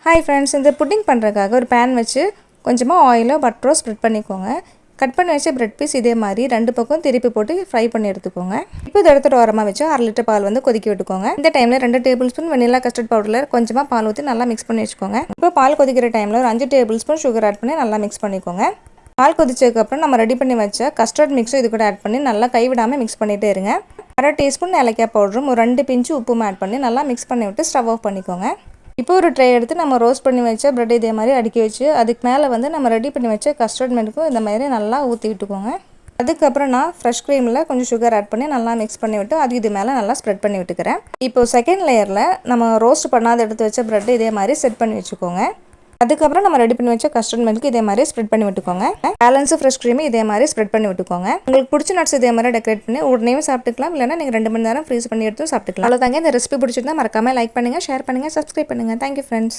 Hi friends, இந்த pudding பண்ணுறதுக்காக ஒரு பேன் வச்சு கொஞ்சமாக ஆயிலோ பட்டரோ ஸ்ப்ரெட் பண்ணிக்கோங்க. கட் பண்ணி வச்ச பிரெட் பீஸ் இதே மாதிரி 2 பக்கம் திருப்பி போட்டு ஃப்ரை பண்ணி எடுத்துக்கோங்க. இப்போ இதை எடுத்துகிட்டு ஓரமாக வச்சு 1/2 லிட்டர் பால் வந்து கொதிக்க விட்டுக்கோங்க. இந்த டைமில் 2 டேபிள் ஸ்பூன் வெனிலா கஸ்டர்ட் பவுடரில் கொஞ்சமாக பால் ஊற்றி நல்லா மிக்ஸ் பண்ணி வச்சுக்கோங்க. இப்போ பால் கொதிக்கிற டைமில் ஒரு 5 டேபிள் ஸ்பூன் சுகர் ஆட் பண்ணி நல்லா மிக்ஸ் பண்ணிக்கோங்க. பால் கொதிச்சதுக்கப்புறம் நம்ம ரெடி பண்ணி வச்ச கஸ்டர்ட் மிக்ஸும் இது கூட ஆட் பண்ணி நல்லா கைவிடாமல் மிக்ஸ் பண்ணிகிட்டே இருங்க. 1/2 டீஸ்பூன் ஏலக்காய் பவுடரும் ஒரு 2 பிஞ்சு உப்பும் ஆட் பண்ணி நல்லா மிக்ஸ் பண்ணி விட்டு ஸ்டவ் ஆஃப் பண்ணிக்கோங்க. இப்போ ஒரு ட்ரே எடுத்து நம்ம ரோஸ்ட் பண்ணி வச்ச ப்ரெட் இதே மாதிரி அடுக்கி வச்சு அதுக்கு மேலே வந்து நம்ம ரெடி பண்ணி வச்ச கஸ்டர்ட் மில்க்கும் இந்த மாதிரி நல்லா ஊற்றி விட்டுக்கோங்க. அதுக்கப்புறம் நான் ஃப்ரெஷ் க்ரீமில் கொஞ்சம் சுகர் ஆட் பண்ணி நல்லா மிக்ஸ் பண்ணி விட்டு அது இது மேலே நல்லா ஸ்ப்ரெட் பண்ணி விட்டுக்கிறேன். இப்போ செகண்ட் லேயரில் நம்ம ரோஸ்ட் பண்ணாத எடுத்து வச்ச ப்ரெட் இதே மாதிரி செட் பண்ணி வச்சுக்கோங்க. அதுக்கப்புறம் நம்ம ரெடி பண்ணி வச்ச கஸ்டர்ட் மில்க் இதே மாதிரி ஸ்ப்ரெட் பண்ணி விட்டுக்கோங்க. பேலன்ஸ் ஃப்ரெஷ் க்ரீம் இதே மாதிரி ஸ்ப்ரெட் பண்ணி விட்டுக்கோங்க. உங்களுக்கு பிடிச்ச நட்ஸ் இதே மாதிரி டெக்கரேட் பண்ணி உடனே சாப்பிட்டுக்கலாம், இல்லைனா நீங்கள் 2 மணி நேரம் ஃப்ரீஸ் பண்ணி எடுத்து சாப்பிட்டுக்கலாம். அவ்வளோதாங்க. இந்த ரெசிபி பிடிச்சிருந்தா மறக்காம லைக் பண்ணுங்கள், ஷேர் பண்ணுங்கள், சப்ஸ்கிரைப் பண்ணுங்கள். Thank you friends.